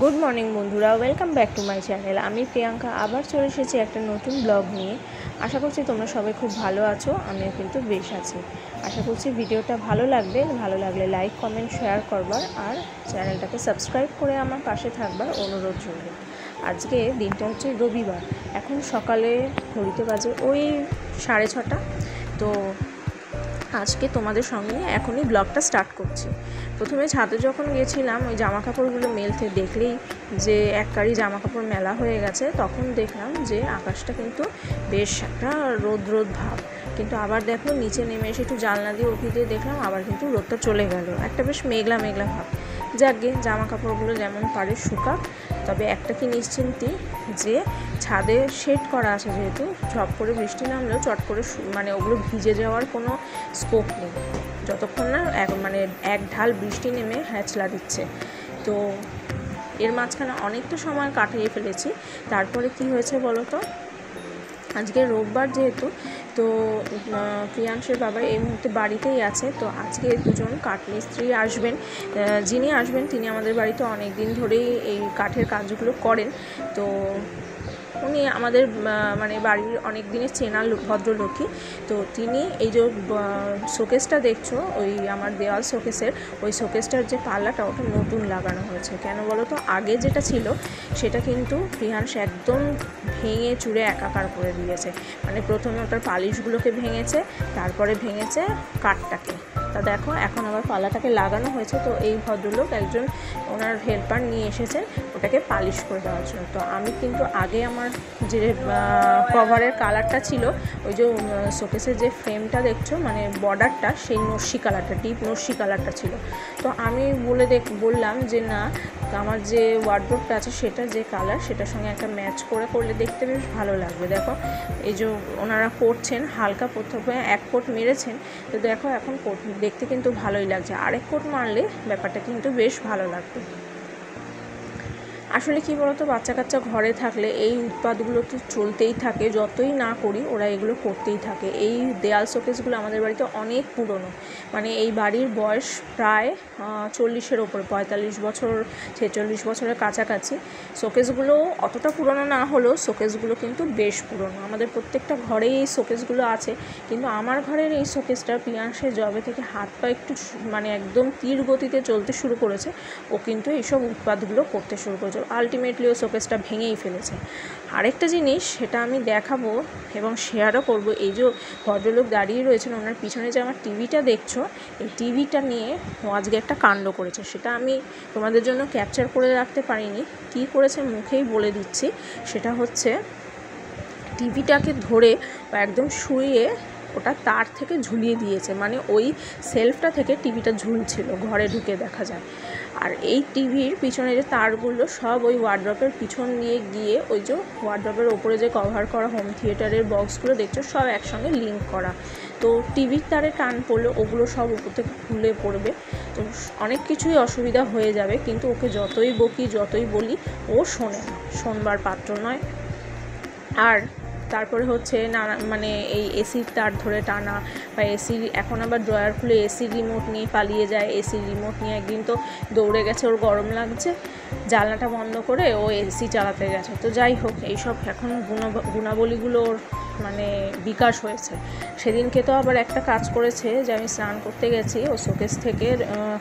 Good morning বন্ধুরা, welcome back to my channel. আমি প্রিয়াঙ্কা আবার চলে এসেছি একটা নতুন ব্লগ নিয়ে। আশা করছি তোমরা সবাই খুব ভালো আছো, আমিও কিন্তু বেশ আছি। আশা করছি ভিডিওটা ভালো লাগলে লাইক কমেন্ট শেয়ার করবার আর চ্যানেলটাকে সাবস্ক্রাইব করে আমার পাশে থাকবার অনুরোধ রইল। আজকে দিনটা হচ্ছে রবিবার। এখন সকালে ঘড়িতে বাজে ওই 6:30। তো আজকে তোমাদের সঙ্গে এখনই ব্লগটা স্টার্ট করছি। প্রথমে ছাদে যখন গেছিলাম ওই জামা কাপড়গুলো মেলতে, দেখলেই যে এক কারি জামা কাপড় মেলা হয়ে গেছে, তখন দেখলাম যে আকাশটা কিন্তু বেশ একটা রোদ ভাব। কিন্তু আবার দেখো নিচে নেমে এসে একটু জানলা দিয়ে উঠে দিয়ে দেখলাম আবার কিন্তু রোদটা চলে গেল, একটা বেশ মেঘলা ভাব। যাকে জামা কাপড়গুলো যেমন পারে শুকাক। তবে একটা কি নিশ্চিন্তি যে ছাদে শেড করা আছে, যেহেতু ঝপ করে বৃষ্টি নামলেও চট করে ওগুলো ভিজে যাওয়ার কোনো স্কোপ নেই, যতক্ষণ না এক ঢাল বৃষ্টি নেমে হ্যাচলা দিচ্ছে। তো এর মাঝখানে অনেকটা সময় কাটিয়ে ফেলেছি। তারপরে কি হয়েছে বলো তো, আজকে রোববার যেহেতু, তো প্রিয়াংশের বাবা এই মুহূর্তে বাড়িতেই আছে। তো আজকে দুজন কাঠমিস্ত্রি আসবেন। যিনি আসবেন তিনি আমাদের বাড়িতে অনেক দিন ধরেই এই কাঠের কাজগুলো করেন। তো উনি আমাদের বাড়ির অনেক দিনের চেনা ভদ্রলোকই। তো তিনি এই যে শোকেসটা দেখছো, ওই আমার দেওয়াল শোকেসের, ওই শোকেসটার যে পাল্লাটা ওটা নতুন লাগানো হয়েছে। কেন বলো তো, আগে যেটা ছিল সেটা কিন্তু প্রিয়াংশ একদম ভেঙে চুরে একাকার করে দিয়েছে। প্রথমে ওটার পালিশগুলোকে ভেঙেছে, তারপরে ভেঙেছে কাঠটাকে। তা দেখো এখন আবার পাল্লাটাকে লাগানো হয়েছে। তো এই ভদ্রলোক একজন ওনার হেল্পার নিয়ে এসেছেন ওটাকে পালিশ করে দেওয়ার জন্য। তো আমি কিন্তু আগে আমার যে কভারের কালারটা ছিল, ওই যে শোকেসের যে ফ্রেমটা দেখছো বর্ডারটা, সেই নস্যি কালারটা, ডিপ নস্যি কালারটা ছিল। তো আমি বললাম যে না, আমার যে ওয়ার্ডরোবটা আছে সেটা যে কালার, সেটার সঙ্গে একটা ম্যাচ করলে দেখতে বেশ ভালো লাগবে। দেখো এই যে ওনারা করছেন, হালকা প্রথমে এক কোট মেরেছেন। তো দেখো এখন কোট দেখতে কিন্তু ভালোই লাগছে, আরেক কোট মারলে ব্যাপারটা কিন্তু বেশ ভালো লাগবে। আসলে কি বলতো, বাচ্চা কাচ্চা ঘরে থাকলে এই উৎপাতগুলো তো চলতেই থাকে, যতই না করি ওরা এগুলো করতেই থাকে। এই দেয়াল শোকেসগুলো আমাদের বাড়িতে অনেক পুরনো, এই বাড়ির বয়স প্রায় 40-এর ওপরে, 45 বছর 46 বছরের কাছাকাছি। শোকেসগুলো অতটা পুরনো না হলেও শোকেসগুলো কিন্তু বেশ পুরনো। আমাদের প্রত্যেকটা ঘরেই এই শোকেসগুলো আছে, কিন্তু আমার ঘরের এই শোকেসটা প্রিয়াংশের জবে থেকে হাত পা একটু একদম তীর গতিতে চলতে শুরু করেছে, ও কিন্তু এইসব উৎপাতগুলো করতে শুরু করেছে। আলটিমেটলি ও শোকেসটা ভেঙেই ফেলেছে। আরেকটা জিনিস, সেটা আমি দেখাবো এবং শেয়ারও করব। এই যে ভদ্রলোক দাঁড়িয়ে রয়েছেন, ওনার পিছনে যে আমার টিভিটা দেখছো, এই টিভিটা নিয়ে ও আজকে একটা কাণ্ড করেছে। সেটা আমি তোমাদের জন্য ক্যাপচার করে রাখতে পারিনি, কী করেছে মুখেই বলে দিচ্ছি। সেটা হচ্ছে টিভিটাকে ধরে একদম শুইয়ে ওটা তার থেকে ঝুলিয়ে দিয়েছে, ওই সেলফটা থেকে টিভিটা ঝুলছিল, ঘরে ঢুকে দেখা যায়। আর এই টিভির পিছনে যে তারগুলো সব ওই ওয়ার্ড্রপের পিছন দিয়ে গিয়ে ওই যে ওয়ার্ড্রপের ওপরে যে কভার করা হোম থিয়েটারের বক্সগুলো দেখছো, সব একসঙ্গে লিঙ্ক করা। তো টিভির তারে টান পড়লে ওগুলো সব উপর থেকে খুলে পড়বে, তো অনেক কিছুই অসুবিধা হয়ে যাবে। কিন্তু ওকে যতই বকি যতই বলি ও শোনে না, শোনবার পাত্র নয়। আর তারপরে হচ্ছে এই এসির তার ধরে টানা, বা এসির এখন আবার ড্রয়ার খুলে এসির রিমোট নিয়ে পালিয়ে যায়। এসির রিমোট নিয়ে একদিন তো দৌড়ে গেছে, ওর গরম লাগছে, জানলাটা বন্ধ করে ও এসি চালাতে গেছে। তো যাই হোক, এইসব এখন গুণাবলীগুলোর বিকাশ হয়েছে। সেদিনকে তো আবার একটা কাজ করেছে, যে আমি স্নান করতে গেছি, ও শোকেস থেকে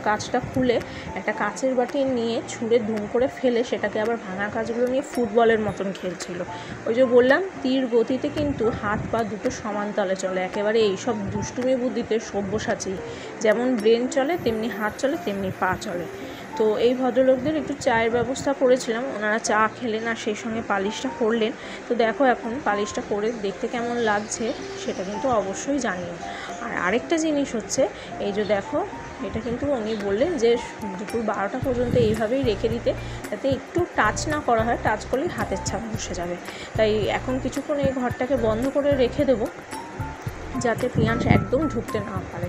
কাঁচটা খুলে একটা কাঁচের বাটি নিয়ে ছুঁড়ে ধুম করে ফেলে সেটাকে আবার ভাঙা কাঁচগুলো নিয়ে ফুটবলের মতন খেলছিল। ওই যে বললাম, তীর গতিতে কিন্তু হাত পা দুটো সমান তলে চলে, একেবারে এইসব দুষ্টুমি বুদ্ধিতে সব্যসাচী। যেমন ব্রেন চলে তেমনি হাত চলে, তেমনি পা চলে। তো এই ভদ্রলোকদের একটু চায়ের ব্যবস্থা করেছিলাম, ওনারা চা খেলেন আর সেই সঙ্গে পালিশটা করলেন। তো দেখো এখন পালিশটা করে দেখতে কেমন লাগছে সেটা কিন্তু অবশ্যই জানিও। আর আরেকটা জিনিস হচ্ছে, এই যে দেখো, এটা কিন্তু উনি বললেন যে দুপুর 12টা পর্যন্ত এইভাবেই রেখে দিতে, যাতে একটু টাচ না করা হয়, টাচ করলেই হাতের ছাপ বসে যাবে। তাই এখন কিছুক্ষণ এই ঘরটাকে বন্ধ করে রেখে দেবো, যাতে প্রিয়াংশ একদম ঢুকতে না পারে।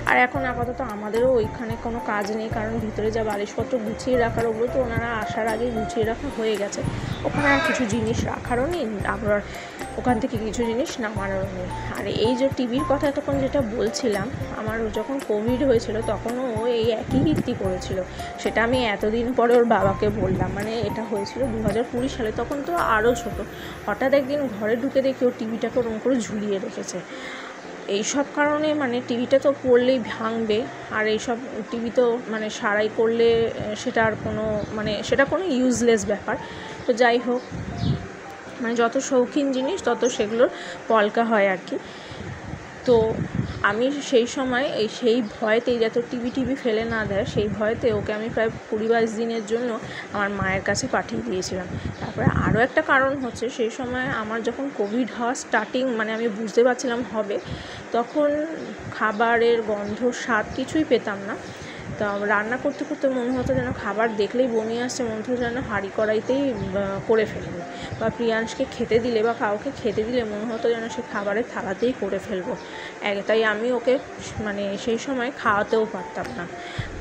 আর এখন আপাতত আমাদেরও ওইখানে কোনো কাজ নেই, কারণ ভিতরে যা বালিশপত্র গুছিয়ে রাখার, ওগুলো তো ওনারা আসার আগেই গুছিয়ে রাখা হয়ে গেছে। ওখানে আর কিছু জিনিস রাখারও নেই, আবার ওখান থেকে কিছু জিনিস নামানোর নেই। আর এই যে টিভির কথা তখন যেটা বলছিলাম, আমার যখন কোভিড হয়েছিল তখনও ও এই একই কীর্তি করেছিল। সেটা আমি এতদিন পরে ওর বাবাকে বললাম, মানে এটা হয়েছিল 2020 সালে, তখন তো আরও ছোট। হঠাৎ একদিন ঘরে ঢুকে দেখি ও টিভিটাকে ওরকম করে ঝুলিয়ে রেখেছে। এইসব কারণে মানে টিভিটা তো পড়লেই ভাঙবে, আর এইসব টিভি তো মানে সারাই করলে সেটা আর কোনো মানে সেটা কোনো ইউজলেস ব্যাপার। তো যাই হোক, মানে যত শৌখিন জিনিস তত সেগুলোর পলকা হয় আর কি। তো আমি সেই সময় সেই ভয়েতেই যাতে টিভি ফেলে না দেয়, সেই ভয়েতে ওকে আমি প্রায় 20-22 দিনের জন্য আমার মায়ের কাছে পাঠিয়ে দিয়েছিলাম। তারপরে আরও একটা কারণ হচ্ছে, সেই সময় আমার যখন কোভিড হওয়া স্টার্টিং, মানে আমি বুঝতে পারছিলাম হবে, তখন খাবারের গন্ধ স্বাদ কিছুই পেতাম না। তো রান্না করতে করতে মনে হতো যেন খাবার দেখলেই বমি আসছে, মনে হতো যেন হাঁড়ি কড়াইতেই করে ফেলবো, বা প্রিয়াংশকে খেতে দিলে বা কাউকে খেতে দিলে মনে হতো যেন সে খাবারের থালাতেই করে ফেলবো। তাই আমি ওকে মানে সেই সময় খাওয়াতেও পারতাম না।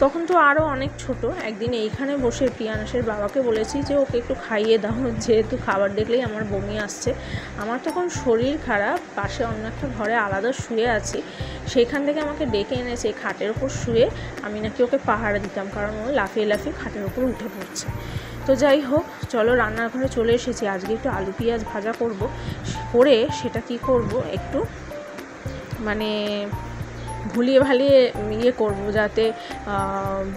তখন তো আরও অনেক ছোট। একদিন এইখানে বসে প্রিয়াংশের বাবাকে বলেছি যে ওকে একটু খাইয়ে দাও, যেহেতু খাবার দেখলেই আমার বমি আসছে। আমার তখন শরীর খারাপ, পাশে অন্য একটা ঘরে আলাদা শুয়ে আছি, সেখান থেকে আমাকে ডেকে এনেছে খাটের ওপর শুয়ে। আমি নাকি ওকে পাহারা দিতাম, কারণ ও লাফিয়ে লাফিয়ে খাটের ওপর উঠে পড়ছে। তো যাই হোক, চলো রান্নাঘরে চলে এসেছি। আজকে একটু আলু পেঁয়াজ ভাজা করব, করে সেটা কি করব একটু মানে ভুলিয়ে ভালিয়ে করবো, যাতে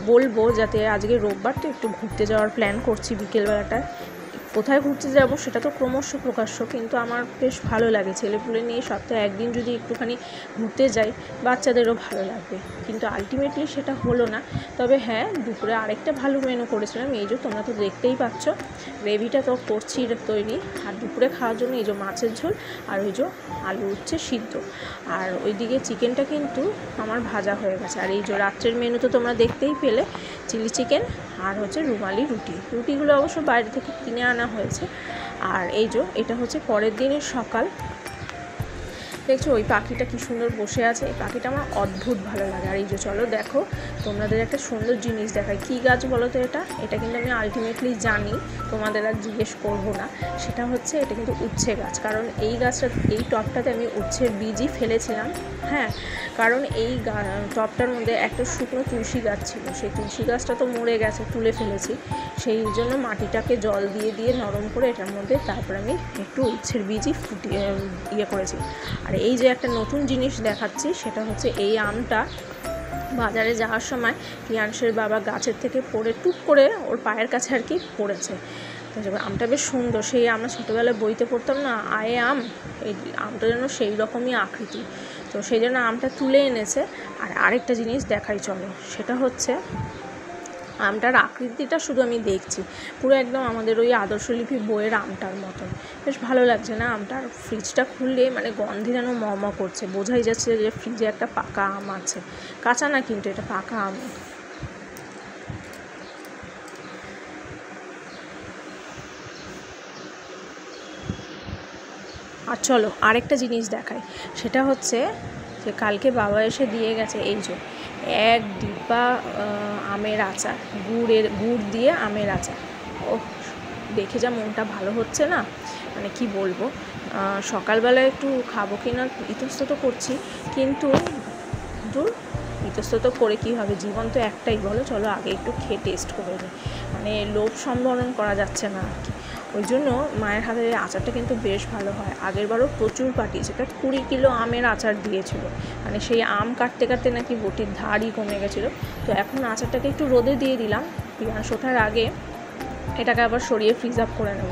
বলবো যাতে আজকে রোববার তো একটু ঘুরতে যাওয়ার প্ল্যান করছি বিকেলবেলাটায়। কোথায় ঘুরতে যাব সেটা তো ক্রমশ প্রকাশ্য, কিন্তু আমার বেশ ভালো লাগে ছেলেপুলে নিয়ে সপ্তাহে একদিন যদি একটুখানি ঘুরতে যাই, বাচ্চাদেরও ভালো লাগবে। কিন্তু আলটিমেটলি সেটা হলো না। তবে হ্যাঁ, দুপুরে আরেকটা ভালো মেনু করেছিলাম। এই যে তোমরা তো দেখতেই পাচ্ছ, গ্রেভিটা তো করছি তৈরি। আর দুপুরে খাওয়ার জন্য এই যে মাছের ঝোল, আর ওই যে আলু উচ্ছে সিদ্ধ, আর ওইদিকে চিকেনটা কিন্তু আমার ভাজা হয়ে গেছে। আর এই যে রাত্রের মেনু তো তোমরা দেখতেই পেলে, চিলি চিকেন আর হচ্ছে রুমালি রুটিগুলো অবশ্য বাইরে থেকে কিনে আনা হয়েছে। আর এই যে এটা হচ্ছে পরের দিনের সকাল। দেখছো ওই পাখিটা কি সুন্দর বসে আছে, এই পাখিটা আমার অদ্ভুত ভালো লাগে। আর এই যে চলো দেখো, তোমাদের একটা সুন্দর জিনিস দেখায়। কী গাছ বলো তো এটা কিন্তু আমি আলটিমেটলি জানি, তোমাদের আর জিজ্ঞেস করবো না। সেটা হচ্ছে এটা কিন্তু উচ্ছে গাছ। কারণ এই গাছটা, এই টবটাতে আমি উচ্ছের বীজই ফেলেছিলাম। হ্যাঁ, কারণ এই টবটার মধ্যে একটা শুকনো তুলসী গাছ ছিল, সেই তুলসী গাছটা তো মরে গেছে, তুলে ফেলেছি। সেই জন্য মাটিটাকে জল দিয়ে নরম করে এটার মধ্যে তারপর আমি একটু উচ্ছের বীজই ফুটিয়ে করেছি। আর এই যে একটা নতুন জিনিস দেখাচ্ছি, সেটা হচ্ছে এই আমটা বাজারে যাওয়ার সময় প্রিয়াংশের বাবা গাছের থেকে পড়ে টুপ করে ওর পায়ের কাছে আর কি পড়েছে। আমটা বেশ সুন্দর, সেই আমরা ছোটোবেলায় বইতে পড়তাম না আয়ে আম, এই আমটা যেন সেই রকমই আকৃতি। তো সেই জন্য আমটা তুলে এনেছে। আর আরেকটা জিনিস দেখাই চলো, সেটা হচ্ছে আমটার আকৃতিটা শুধু আমি দেখছি, পুরো একদম আমাদের ওই আদর্শলিপি বইয়ের আমটার মতন। বেশ ভালো লাগছে না আমটার? ফ্রিজটা খুললে মানে গন্ধে যেন ম করছে, বোঝাই যাচ্ছে যে ফ্রিজে একটা পাকা আম আছে। কাঁচা না, কিন্তু এটা পাকা আম। আর চলো আরেকটা জিনিস দেখাই, সেটা হচ্ছে যে কালকে বাবা এসে দিয়ে গেছে এই যে 1 ডিব্বা আমের আচার, গুড় দিয়ে আমের আচার। ও দেখে যা মনটা ভালো হচ্ছে না, মানে কি বলবো। সকালবেলা একটু খাবো কিনা ইতস্তত করছি, কিন্তু ইতস্তত করে কী হবে, জীবন তো একটাই, বলো। চলো আগে একটু খেয়ে টেস্ট করে নিই, মানে লোভ সম্বরণ করা যাচ্ছে না আর কি। ওই জন্য মায়ের হাতের আচারটা কিন্তু বেশ ভালো হয়। আগেরবারও প্রচুর পাঠিয়েছে, তা 20 কিলো আমের আচার দিয়েছিল। মানে সেই আম কাটতে কাটতে নাকি বটির ধারই কমে গেছিলো। তো এখন আচারটাকে একটু রোদে দিয়ে দিলাম, পিঁয়াজ ওঠার আগে এটাকে আবার সরিয়ে ফ্রিজ আপ করে নেব।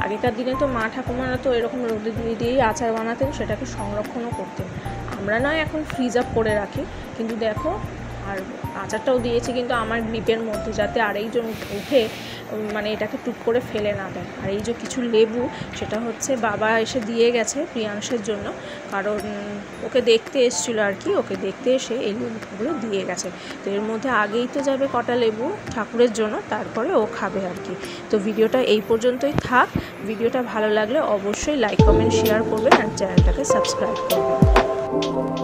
আগেকার দিনে তো মা ঠাকুমারা তো এরকম রোদে দিয়েই আচার বানাতেন, সেটাকে সংরক্ষণও করতেন। আমরা নয় এখন ফ্রিজ আপ করে রাখি, কিন্তু দেখো, আর আচারটাও দিয়েছি কিন্তু আমার গ্রিপের মধ্যে, যাতে আরেকজন উঠে মানে এটাকে টুক করে ফেলে না দেয়। আর এই যে কিছু লেবু, সেটা হচ্ছে বাবা এসে দিয়ে গেছে প্রিয়াংশের জন্য, কারণ ওকে দেখতে এসেছিলো আর কি, ওকে দেখতে এসে এই লেবুগুলো দিয়ে গেছে। তো এর মধ্যে আগেই তো যাবে কটা লেবু ঠাকুরের জন্য, তারপরে ও খাবে আর কি। তো ভিডিওটা এই পর্যন্তই থাক। ভিডিওটা ভালো লাগলে অবশ্যই লাইক কমেন্ট শেয়ার করবেন, আর চ্যানেলটাকে সাবস্ক্রাইব করবেন।